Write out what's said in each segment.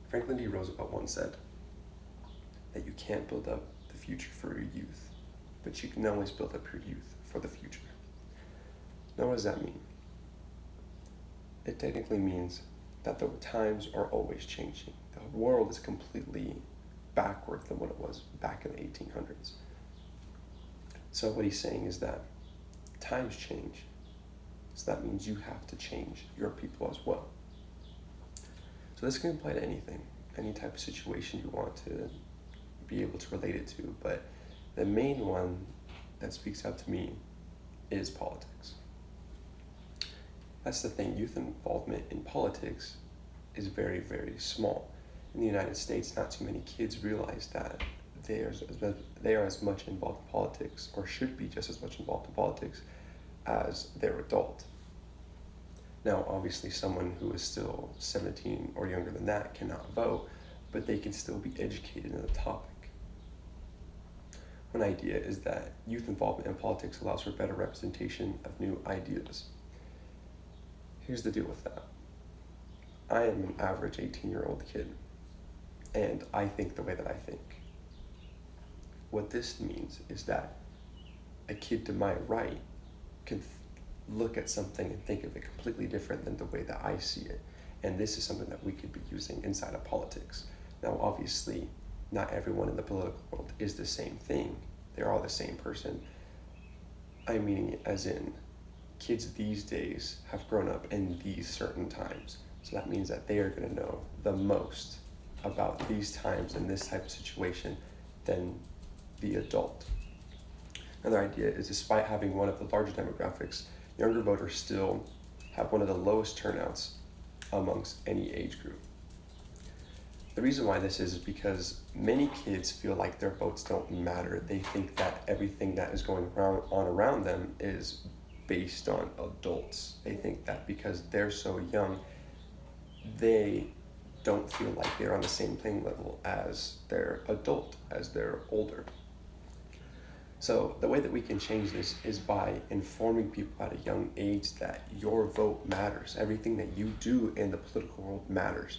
Franklin D. Roosevelt once said that you can't build up the future for your youth, but you can always build up your youth for the future. Now, what does that mean? It technically means that the times are always changing. The world is completely backward than what it was back in the 1800s. So what he's saying is that times change, so that means you have to change your people as well. So this can apply to anything, any type of situation you want to be able to relate it to, but the main one that speaks out to me is politics. That's the thing, youth involvement in politics is very, very small. In the United States, not too many kids realize that they are as much involved in politics, or should be just as much involved in politics, as their adult. Now, obviously, someone who is still 17 or younger than that cannot vote, but they can still be educated in the topic. One idea is that youth involvement in politics allows for better representation of new ideas. Here's the deal with that. I am an average 18-year-old kid, and I think the way that I think. What this means is that a kid to my right can look at something and think of it completely different than the way that I see it. And this is something that we could be using inside of politics. Now, obviously, not everyone in the political world is the same thing. They're all the same person. I mean, as in, kids these days have grown up in these certain times. So that means that they are going to know the most about these times and this type of situation than the adult. Another idea is, despite having one of the larger demographics, younger voters still have one of the lowest turnouts amongst any age group. The reason why this is because many kids feel like their votes don't matter. They think that everything that is going on around them is based on adults. They think that because they're so young, they don't feel like they're on the same playing level as their adult, as they're older. So the way that we can change this is by informing people at a young age that your vote matters. Everything that you do in the political world matters.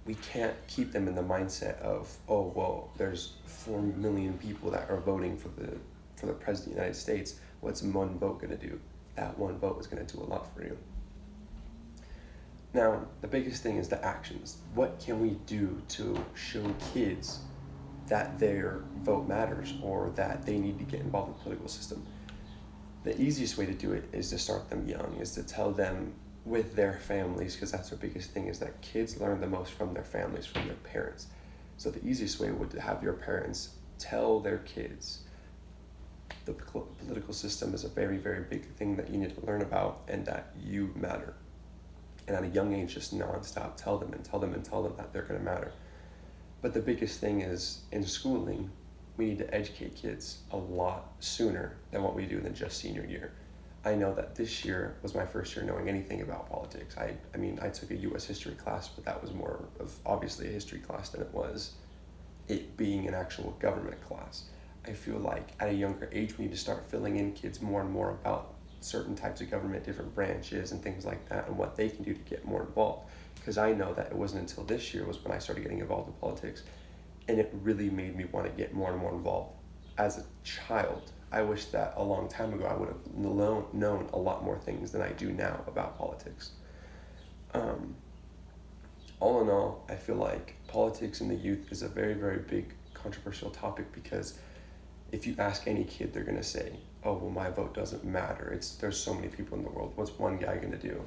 We can't keep them in the mindset of, oh, well, there's 4 million people that are voting for the President of the United States. What's one vote going to do? That one vote is going to do a lot for you. Now, the biggest thing is the actions. What can we do to show kids that their vote matters, or that they need to get involved in the political system? The easiest way to do it is to start them young, is to tell them with their families, because that's their biggest thing, is that kids learn the most from their families, from their parents. So the easiest way would to have your parents tell their kids the political system is a very, very big thing that you need to learn about, and that you matter. And at a young age, just nonstop tell them and tell them and tell them that they're going to matter. But the biggest thing is, in schooling, we need to educate kids a lot sooner than what we do than just senior year. I know that this year was my first year knowing anything about politics. I mean, I took a U.S. history class, but that was more of obviously a history class than it was it being an actual government class. I feel like at a younger age, we need to start filling in kids more and more about certain types of government, different branches and things like that, and what they can do to get more involved. Because I know that it wasn't until this year was when I started getting involved in politics, and it really made me want to get more and more involved. As a child, I wish that a long time ago I would have known a lot more things than I do now about politics. All in all, I feel like politics in the youth is a very, very big controversial topic, because if you ask any kid, they're going to say, oh, well, my vote doesn't matter. There's so many people in the world. What's one guy going to do?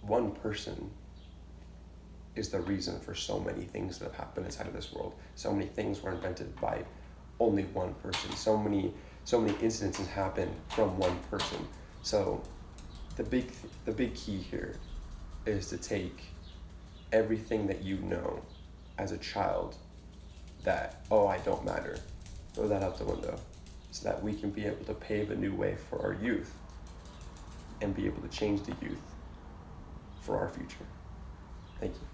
One person is the reason for so many things that have happened inside of this world. So many things were invented by only one person. So many incidences happen from one person. So the big key here is to take everything that you know as a child that, oh, I don't matter, throw that out the window, so that we can be able to pave a new way for our youth and be able to change the youth for our future. Thank you.